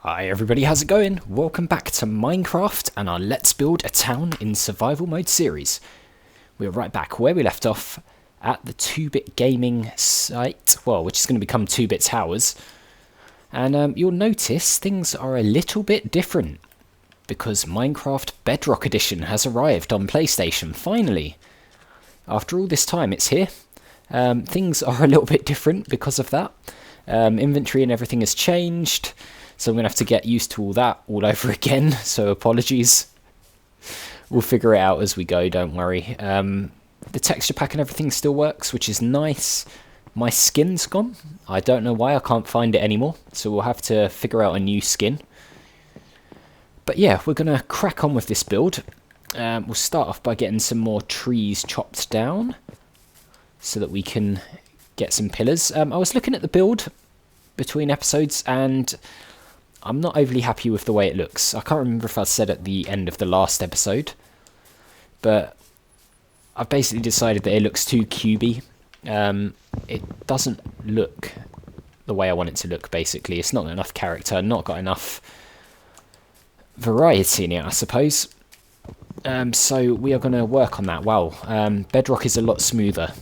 Hi everybody, how's it going? Welcome back to Minecraft and our Let's Build a Town in Survival Mode series. We're right back where we left off at the 2-Bit Gaming site, well, which is going to become 2-Bit Towers. And you'll notice things are a little bit different because Minecraft Bedrock Edition has arrived on PlayStation, finally. After all this time, it's here. Things are a little bit different because of that. Inventory and everything has changed. So I'm going to have to get used to all that all over again, so apologies. We'll figure it out as we go, don't worry. The texture pack and everything still works, which is nice. My skin's gone. I don't know why, I can't find it anymore, so we'll have to figure out a new skin. But yeah, we're going to crack on with this build. We'll start off by getting some more trees chopped down, so that we can get some pillars. I was looking at the build between episodes, and I'm not overly happy with the way it looks. I can't remember if I said at the end of the last episode, but I've basically decided that it looks too cubey. It doesn't look the way I want it to look, basically. It's not got enough character, not got enough variety in it, I suppose. So we are going to work on that. Wow, Bedrock is a lot smoother,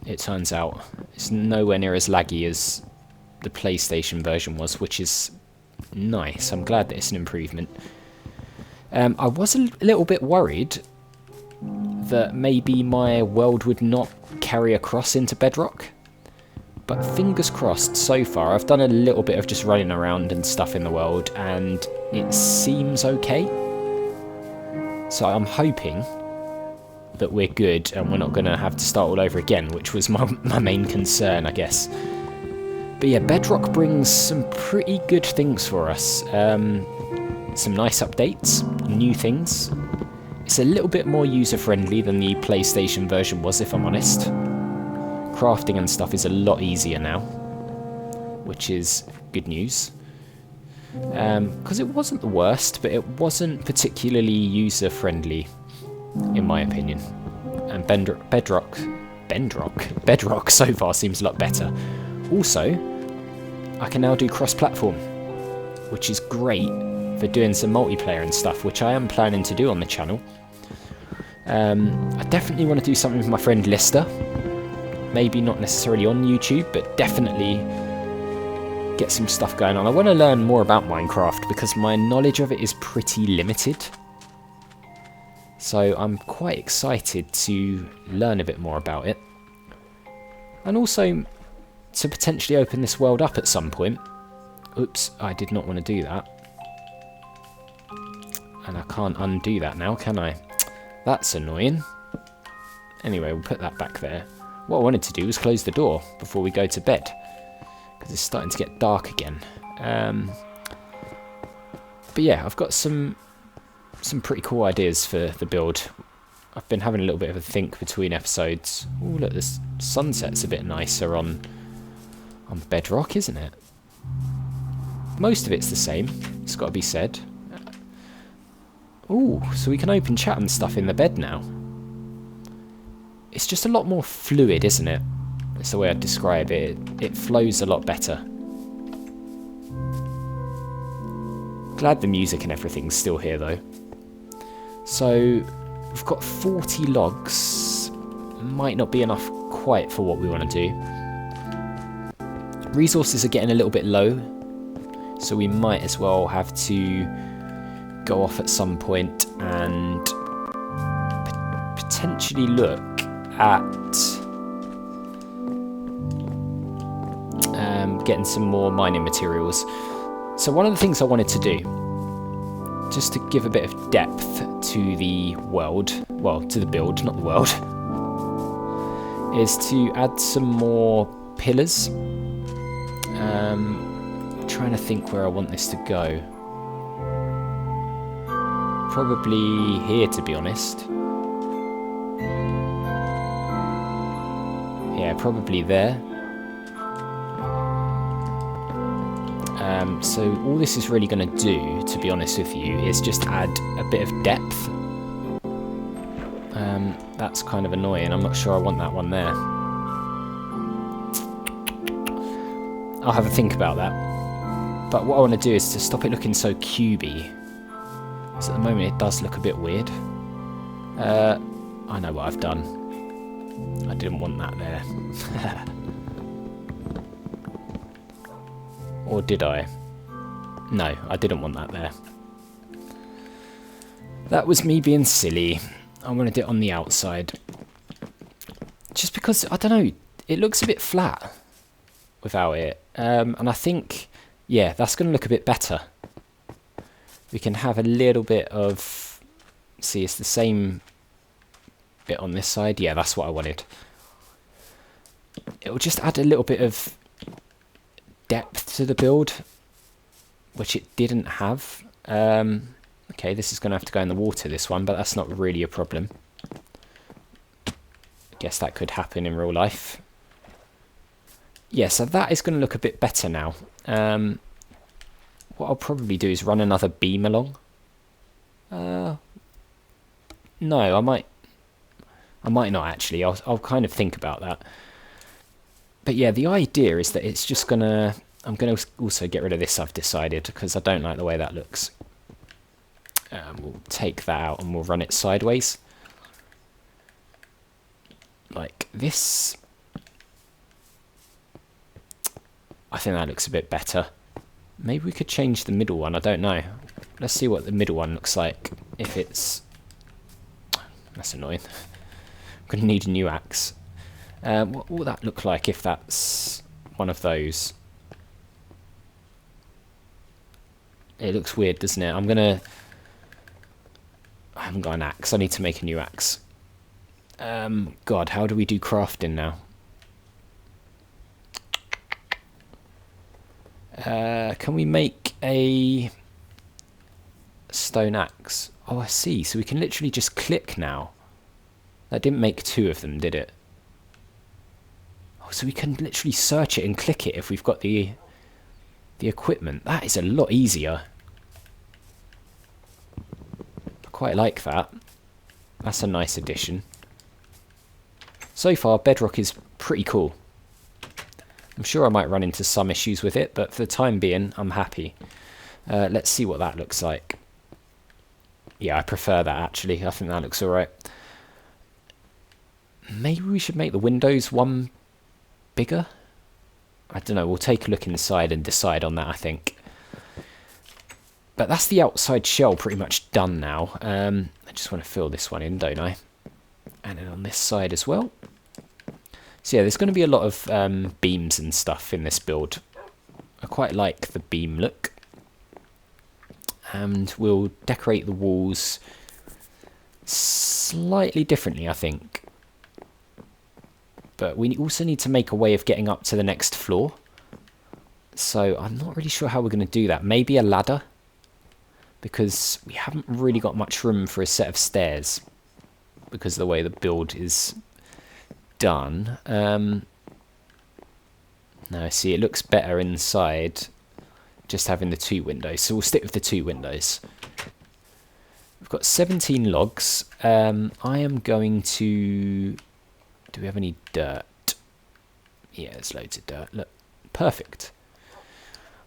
it turns out. It's nowhere near as laggy as the PlayStation version was, which is nice. I'm glad that it's an improvement. I was a little bit worried that maybe my world would not carry across into Bedrock, but fingers crossed so far. I've done a little bit of just running around and stuff in the world, and it seems okay. So I'm hoping that we're good and we're not going to have to start all over again, which was my main concern, I guess. But yeah, Bedrock brings some pretty good things for us. Some nice updates, new things. It's a little bit more user-friendly than the PlayStation version was, if I'm honest. Crafting and stuff is a lot easier now, which is good news. Because it wasn't the worst, but it wasn't particularly user-friendly, in my opinion. And Bedrock so far seems a lot better. Also, I can now do cross-platform, which is great for doing some multiplayer and stuff, which I am planning to do on the channel. I definitely want to do something with my friend Lister. Maybe not necessarily on YouTube, but definitely get some stuff going on. I want to learn more about Minecraft because my knowledge of it is pretty limited. So I'm quite excited to learn a bit more about it. And also to potentially open this world up at some point. Oops, I did not want to do that. And I can't undo that now, can I? That's annoying. Anyway, we'll put that back there. What I wanted to do was close the door before we go to bed, because it's starting to get dark again. But yeah, I've got some pretty cool ideas for the build. I've been having a little bit of a think between episodes. Oh, look, the sunset's a bit nicer on Bedrock, isn't it? Most of it's the same, it's got to be said. Ooh, so we can open chat and stuff in the bed now. It's just a lot more fluid, isn't it? That's the way I'd describe it. It flows a lot better. Glad the music and everything's still here, though. So, we've got 40 logs. Might not be enough quite for what we want to do. Resources are getting a little bit low, so we might as well have to go off at some point and potentially look at getting some more mining materials. So one of the things I wanted to do, just to give a bit of depth to the world, well, to the build, not the world, is to add some more pillars. Trying to think where I want this to go. Probably here, to be honest. Yeah, probably there. So all this is really going to do, to be honest with you, is just add a bit of depth. That's kind of annoying. I'm not sure I want that one there. I'll have a think about that. But what I want to do is to stop it looking so cubey. Because at the moment it does look a bit weird. I know what I've done. I didn't want that there. Or did I? No, I didn't want that there. That was me being silly. I wanted it on the outside. Just because, I don't know, it looks a bit flat without it. And I think, yeah, that's going to look a bit better. We can have a little bit of, see, it's the same bit on this side. Yeah, that's what I wanted. It will just add a little bit of depth to the build, which it didn't have. Okay, this is going to have to go in the water, this one, but that's not really a problem. I guess that could happen in real life. Yeah, so that is going to look a bit better now. What I'll probably do is run another beam along. No, I might not actually. I'll kind of think about that. But yeah, the idea is that it's just going to... I'm going to also get rid of this, I've decided, because I don't like the way that looks. We'll take that out and we'll run it sideways. Like this. I think that looks a bit better. Maybe we could change the middle one, I don't know. Let's see what the middle one looks like. If it's... That's annoying. I'm going to need a new axe. What will that look like if that's one of those? It looks weird, doesn't it? I'm going to... I haven't got an axe. I need to make a new axe. God, how do we do crafting now? Can we make a stone axe? Oh, I see. So we can literally just click now. That didn't make two of them, did it? Oh, so we can literally search it and click it if we've got the equipment. That is a lot easier. Quite like that. That's a nice addition. So far, Bedrock is pretty cool. I'm sure I might run into some issues with it, but for the time being, I'm happy. Let's see what that looks like. Yeah, I prefer that actually. I think that looks alright. Maybe we should make the windows one bigger? I don't know, we'll take a look inside and decide on that, I think. But that's the outside shell pretty much done now. I just want to fill this one in, don't I? And then on this side as well. So yeah, there's going to be a lot of beams and stuff in this build. I quite like the beam look. And we'll decorate the walls slightly differently, I think. But we also need to make a way of getting up to the next floor. So I'm not really sure how we're going to do that. Maybe a ladder. Because we haven't really got much room for a set of stairs. Because of the way the build is done. No, see, it looks better inside just having the two windows. So we'll stick with the two windows. We've got 17 logs. I am going to... Do we have any dirt? Yeah, there's loads of dirt. Look, perfect.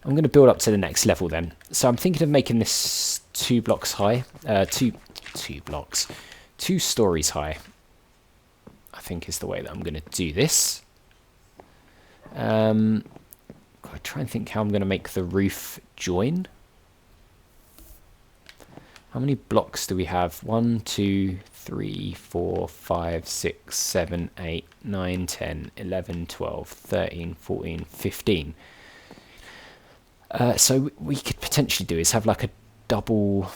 I'm going to build up to the next level then. So I'm thinking of making this 2 blocks high. Two stories high. I think is the way that I'm going to do this. I try and think how I'm going to make the roof join. How many blocks do we have? 1, 2, 3, 4, 5, 6, 7, 8, 9, 10, 11, 12, 13, 14, 15. So we could potentially do is have like a double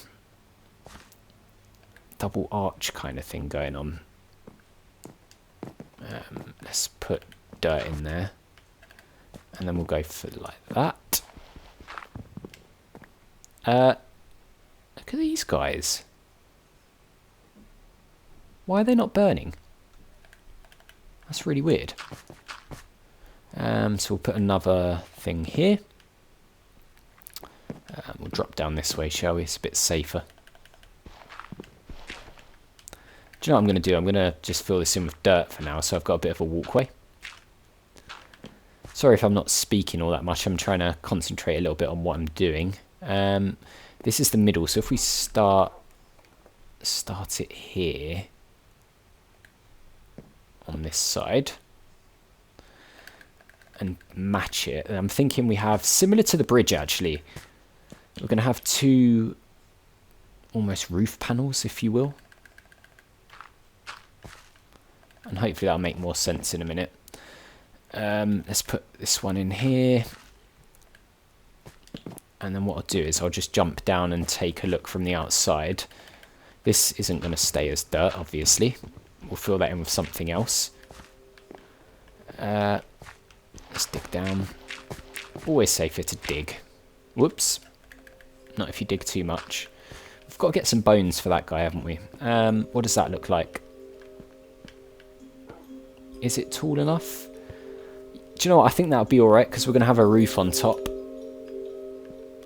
arch kind of thing going on. Let's put dirt in there. And then we'll go for like that. Look at these guys. Why are they not burning? That's really weird. So we'll put another thing here. We'll drop down this way, shall we? It's a bit safer. Do you know what I'm going to do? I'm going to just fill this in with dirt for now, so I've got a bit of a walkway. Sorry if I'm not speaking all that much. I'm trying to concentrate a little bit on what I'm doing. This is the middle, so if we start it here on this side and match it, and I'm thinking we have, similar to the bridge actually, we're going to have two almost roof panels, if you will, and hopefully that'll make more sense in a minute. Let's put this one in here, and then what I'll do is I'll just jump down and take a look from the outside. This isn't going to stay as dirt, obviously. We'll fill that in with something else. Let's dig down. Always safer to dig. Whoops. Not if you dig too much. We've got to get some bones for that guy, haven't we? What does that look like? Is it tall enough? Do you know what? I think that'll be alright, because we're going to have a roof on top.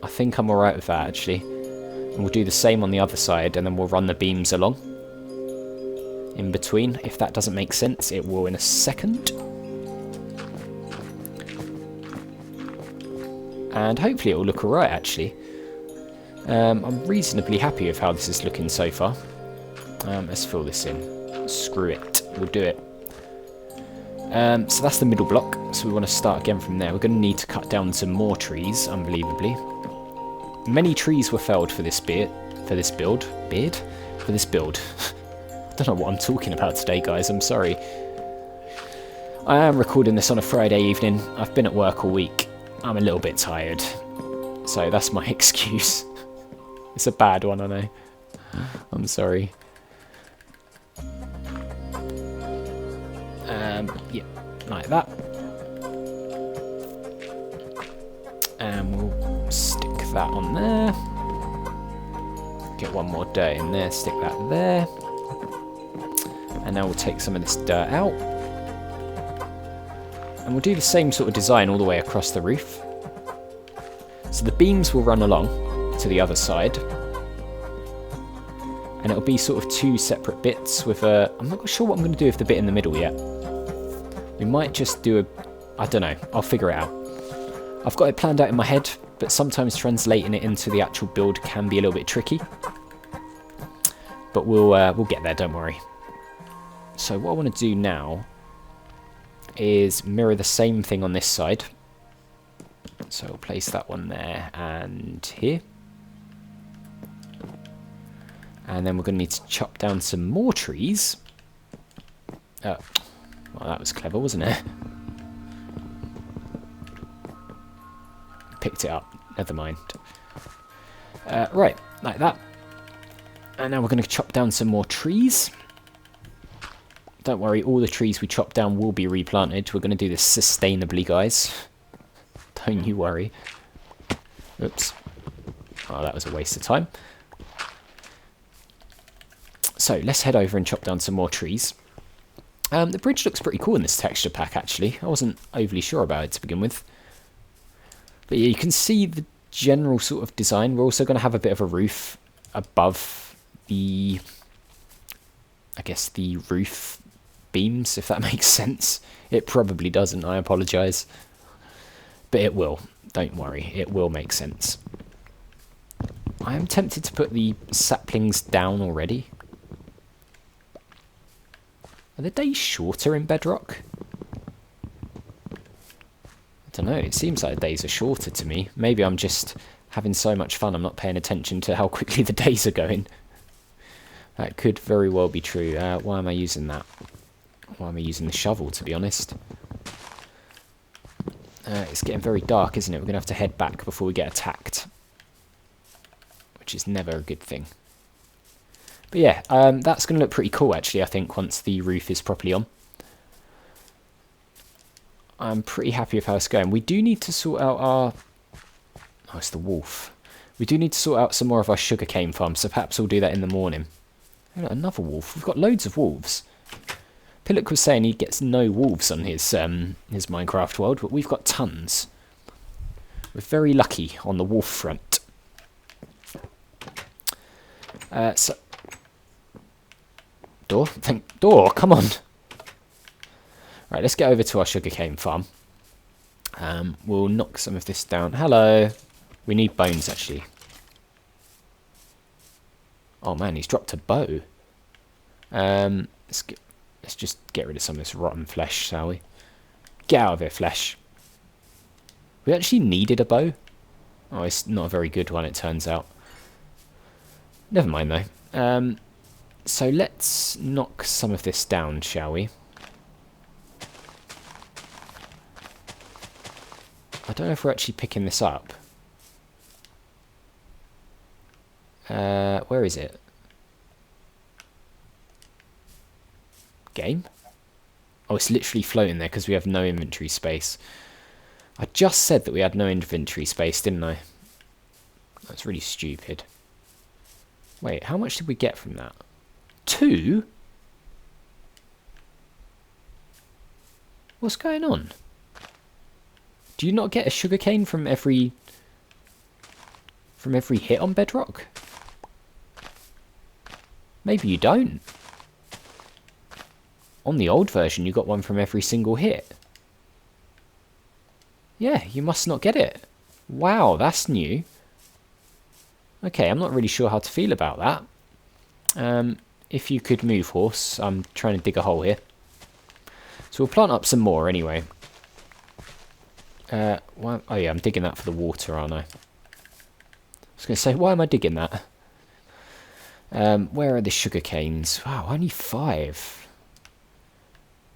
I think I'm alright with that, actually. And we'll do the same on the other side, and then we'll run the beams along in between. If that doesn't make sense, it will in a second. And hopefully it will look alright, actually. I'm reasonably happy with how this is looking so far. Let's fill this in. Screw it. We'll do it. So that's the middle block. So we want to start again from there. We're going to need to cut down some more trees, unbelievably. Many trees were felled for this build. I don't know what I'm talking about today, guys. I'm sorry. I am recording this on a Friday evening. I've been at work all week. I'm a little bit tired. So that's my excuse. It's a bad one, I know. I'm sorry. Yeah, like that. And we'll stick that on there. Get one more dirt in there, stick that there. And now we'll take some of this dirt out. And we'll do the same sort of design all the way across the roof. So the beams will run along to the other side. And it'll be sort of two separate bits with a... I'm not sure what I'm going to do with the bit in the middle yet. We might just do a... I don't know. I'll figure it out. I've got it planned out in my head, but sometimes translating it into the actual build can be a little bit tricky. But we'll get there, don't worry. So what I want to do now is mirror the same thing on this side. So I'll place that one there and here. And then we're going to need to chop down some more trees. Oh, well, that was clever, wasn't it? Picked it up. Never mind. Right, like that. And now we're going to chop down some more trees. Don't worry, all the trees we chop down will be replanted. We're going to do this sustainably, guys. Don't you worry. Oops. Oh, that was a waste of time. So let's head over and chop down some more trees. The bridge looks pretty cool in this texture pack, actually. I wasn't overly sure about it to begin with. But yeah, you can see the general sort of design. We're also going to have a bit of a roof above the, I guess, the roof beams, if that makes sense. It probably doesn't, I apologise. But it will. Don't worry, it will make sense. I am tempted to put the saplings down already. Are the days shorter in Bedrock? I don't know, it seems like the days are shorter to me. Maybe I'm just having so much fun I'm not paying attention to how quickly the days are going. That could very well be true. Why am I using that? Why am I using the shovel, to be honest? It's getting very dark, isn't it? We're going to have to head back before we get attacked. Which is never a good thing. But yeah, that's going to look pretty cool, actually, I think, once the roof is properly on. I'm pretty happy with how it's going. We do need to sort out our... Oh, it's the wolf. We do need to sort out some more of our sugarcane farm, so perhaps we'll do that in the morning. Oh, another wolf. We've got loads of wolves. Pillock was saying he gets no wolves on his Minecraft world, but we've got tons. We're very lucky on the wolf front. So... Door, come on! Right, let's get over to our sugarcane farm. We'll knock some of this down. Hello. We need bones, actually. Oh man, he's dropped a bow. Let's just get rid of some of this rotten flesh, shall we? Get out of here, flesh. We actually needed a bow. Oh, it's not a very good one, it turns out. Never mind, though. So let's knock some of this down, shall we? I don't know if we're actually picking this up. Where is it? Game? Oh, it's literally floating there because we have no inventory space. I just said that we had no inventory space, didn't I? That's really stupid. Wait, how much did we get from that? 2? What's going on? Do you not get a sugarcane from every hit on Bedrock? Maybe you don't. On the old version, you got one from every single hit. Yeah, you must not get it. Wow, that's new. Okay, I'm not really sure how to feel about that. If you could move, horse. I'm trying to dig a hole here. So we'll plant up some more anyway. Oh yeah, I'm digging that for the water, aren't I? I was going to say, why am I digging that? Where are the sugar canes? Wow, only 5.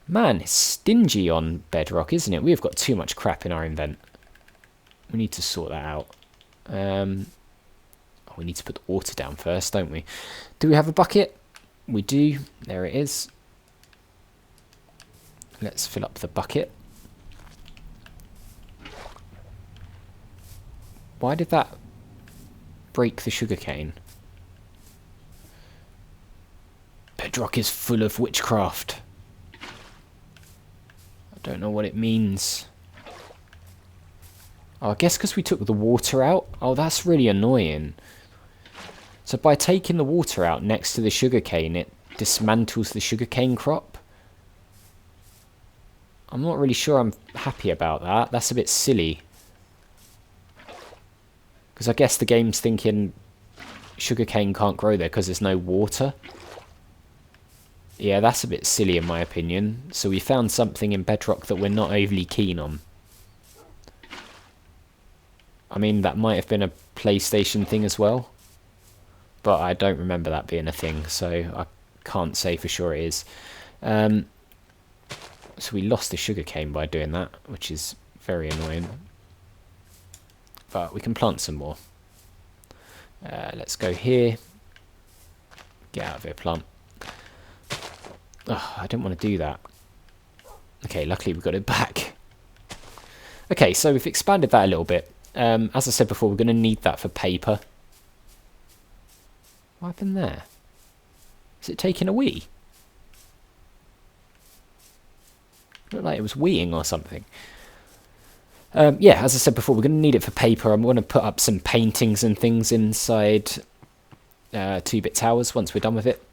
Man, it's stingy on Bedrock, isn't it? We've got too much crap in our invent. We need to sort that out. We need to put the water down first, don't we? Do we have a bucket? We do. There it is. Let's fill up the bucket. Why did that break the sugarcane? Bedrock is full of witchcraft. I don't know what it means. Oh, I guess because we took the water out. Oh, that's really annoying. So by taking the water out next to the sugarcane, it dismantles the sugarcane crop. I'm not really sure I'm happy about that. That's a bit silly. Because I guess the game's thinking sugarcane can't grow there because there's no water. Yeah, that's a bit silly in my opinion. So we found something in Bedrock that we're not overly keen on. I mean, that might have been a PlayStation thing as well. But I don't remember that being a thing, so I can't say for sure it is. So we lost the sugarcane by doing that, which is very annoying. But we can plant some more. Let's go here. Get out of here, plant. Oh, I didn't want to do that. Okay, luckily we got it back. Okay, so we've expanded that a little bit. As I said before, we're going to need that for paper. What happened there? Is it taking a wee? Looked like it was weeing or something. Yeah, as I said before, we're going to need it for paper. I'm going to put up some paintings and things inside 2-bit towers once we're done with it.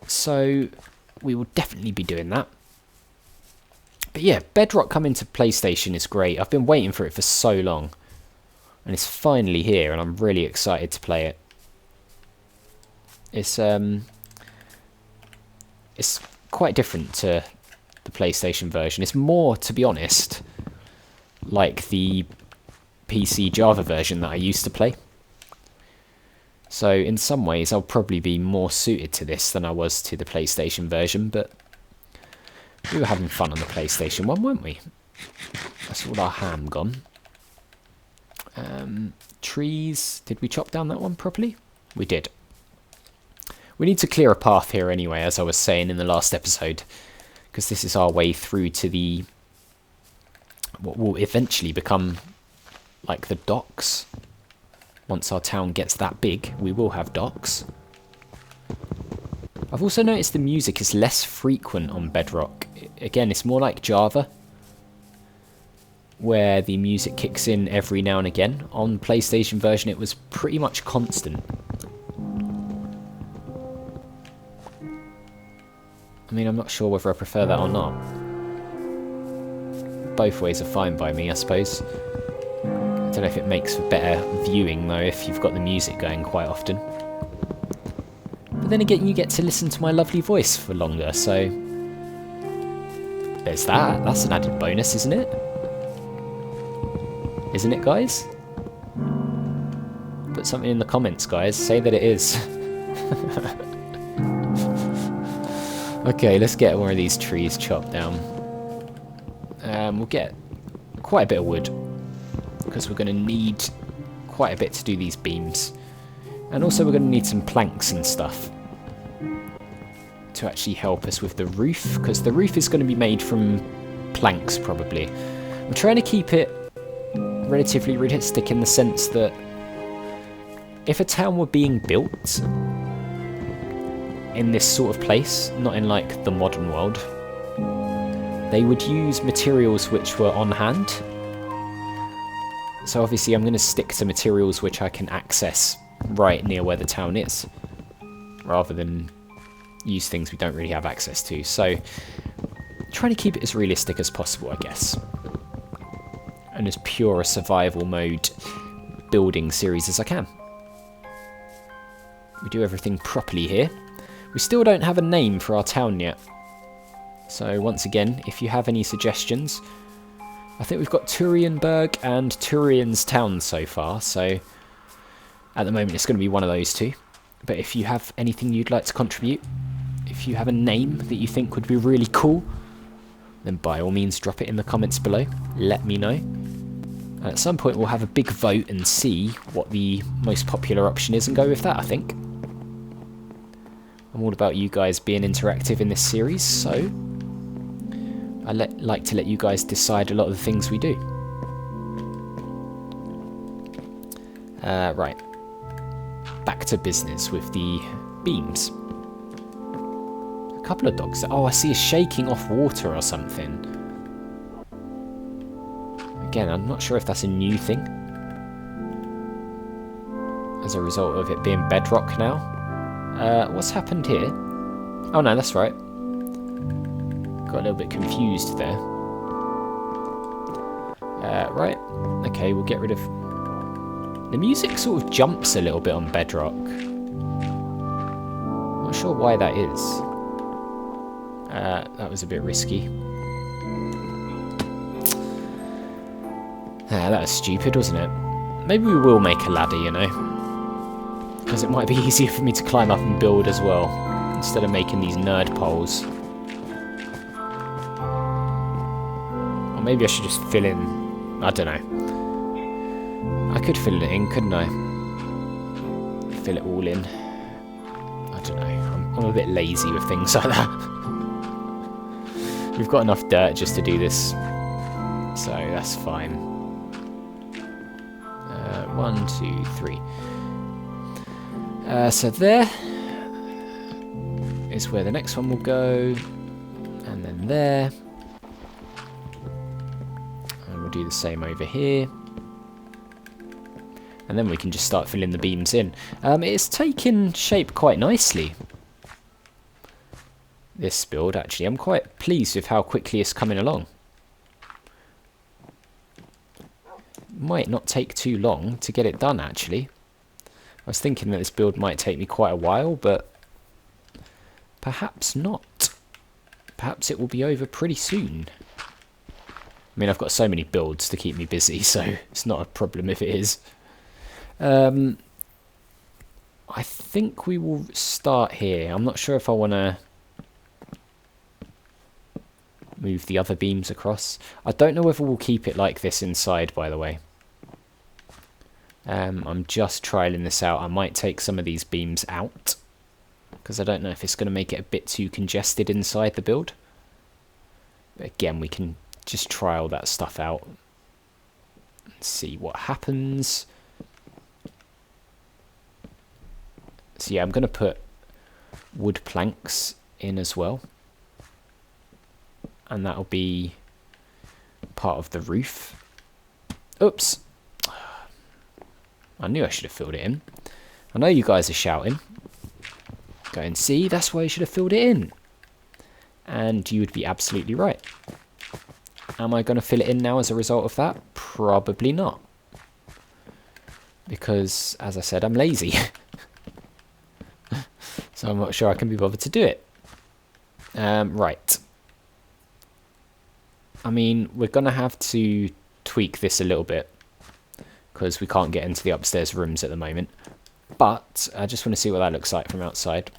So we will definitely be doing that. But yeah, Bedrock coming to PlayStation is great. I've been waiting for it for so long. And it's finally here, and I'm really excited to play it. It's quite different to the PlayStation version. It's more, to be honest, like the PC Java version that I used to play. So in some ways I'll probably be more suited to this than I was to the PlayStation version, but we were having fun on the PlayStation one, weren't we? That's all our ham gone. Trees, did we chop down that one properly? We did. We need to clear a path here anyway, as I was saying in the last episode, because this is our way through to the what will eventually become like the docks. Once our town gets that big, we will have docks. I've also noticed the music is less frequent on Bedrock. Again, it's more like Java, where the music kicks in every now and again. On PlayStation version, it was pretty much constant. I mean, I'm not sure whether I prefer that or not. Both ways are fine by me, I suppose. I don't know if it makes for better viewing, though, if you've got the music going quite often. But then again, you get to listen to my lovely voice for longer, so... There's that. That's an added bonus, isn't it? Isn't it, guys? Put something in the comments, guys. Say that it is. Okay, let's get one of these trees chopped down. We'll get quite a bit of wood, because we're going to need quite a bit to do these beams. And also we're going to need some planks and stuff to actually help us with the roof, because the roof is going to be made from planks, probably. I'm trying to keep it relatively realistic in the sense that if a town were being built in this sort of place, not in like the modern world, they would use materials which were on hand. So obviously I'm going to stick to materials which I can access right near where the town is, rather than use things we don't really have access to. So trying to keep it as realistic as possible, I guess, and as pure a survival mode building series as I can. We do everything properly here. We still don't have a name for our town yet. So once again, if you have any suggestions, I think we've got Turianberg and Turian's Town so far, so at the moment it's going to be one of those two. But if you have anything you'd like to contribute, if you have a name that you think would be really cool, then by all means drop it in the comments below. Let me know. And at some point we'll have a big vote and see what the most popular option is and go with that, I think. I'm all about you guys being interactive in this series, so I like to let you guys decide a lot of the things we do. Right. Back to business with the beams. A couple of dogs. Oh, I see a shaking off water or something. Again, I'm not sure if that's a new thing, as a result of it being Bedrock now. What's happened here? Oh no, that's right. Got a little bit confused there. Right. Okay, we'll get rid of... The music sort of jumps a little bit on Bedrock. Not sure why that is. That was a bit risky. That was stupid, wasn't it? Maybe we will make a ladder, you know, because it might be easier for me to climb up and build as well, instead of making these nerd poles. Or maybe I should just fill in... I don't know. I could fill it in, couldn't I? Fill it all in. I don't know. I'm a bit lazy with things like that. We've got enough dirt just to do this, so that's fine. 1, 2, 3. So there is where the next one will go, and then there, and we'll do the same over here, and then we can just start filling the beams in. It's taken shape quite nicely, this build, actually. I'm quite pleased with how quickly it's coming along. Might not take too long to get it done, actually. I was thinking that this build might take me quite a while, but perhaps not. Perhaps it will be over pretty soon. I mean, I've got so many builds to keep me busy, so it's not a problem if it is. I think we will start here. I'm not sure if I want to move the other beams across. I don't know whether we'll keep it like this inside, by the way. I'm just trialing this out. I might take some of these beams out, because I don't know if it's going to make it a bit too congested inside the build. But again, we can just trial that stuff out and see what happens. So yeah, I'm going to put wood planks in as well, and that'll be part of the roof. Oops. I knew I should have filled it in. I know you guys are shouting. Go and see, that's why you should have filled it in. And you would be absolutely right. Am I going to fill it in now as a result of that? Probably not. Because, as I said, I'm lazy. So I'm not sure I can be bothered to do it. Right. I mean, we're going to have to tweak this a little bit, because we can't get into the upstairs rooms at the moment. But I just want to see what that looks like from outside.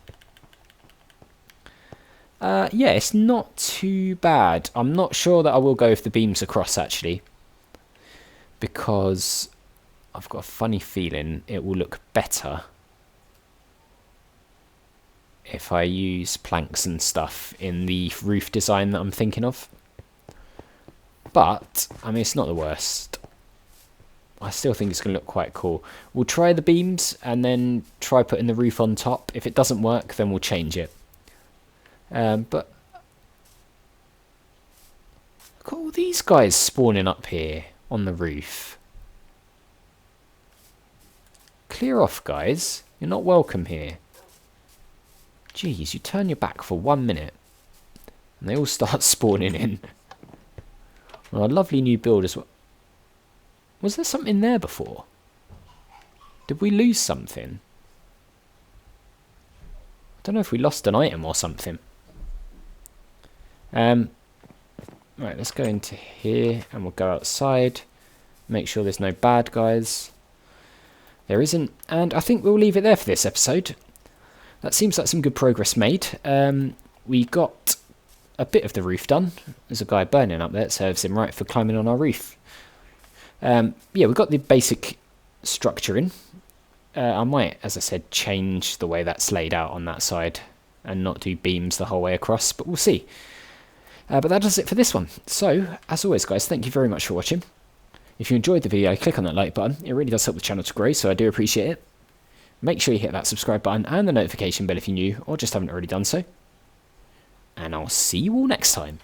Yeah, it's not too bad. I'm not sure that I will go with the beams across, actually, because I've got a funny feeling it will look better if I use planks and stuff in the roof design that I'm thinking of. But, I mean, it's not the worst. I still think it's going to look quite cool. We'll try the beams and then try putting the roof on top. If it doesn't work, then we'll change it. But look at all these guys spawning up here on the roof. Clear off, guys. You're not welcome here. Jeez, you turn your back for 1 minute and they all start spawning in. Well, a lovely new build as well. Was there something there before? Did we lose something? I don't know if we lost an item or something. Right, let's go into here and we'll go outside. Make sure there's no bad guys. There isn't. And I think we'll leave it there for this episode. That seems like some good progress made. We got a bit of the roof done. There's a guy burning up there. It serves him right for climbing on our roof. Yeah, we've got the basic structure in. I might, as I said, change the way that's laid out on that side and not do beams the whole way across, but we'll see. But that does it for this one. So, as always, guys, thank you very much for watching. If you enjoyed the video, click on that like button. It really does help the channel to grow, so I do appreciate it. Make sure you hit that subscribe button and the notification bell if you're new or just haven't already done so. And I'll see you all next time.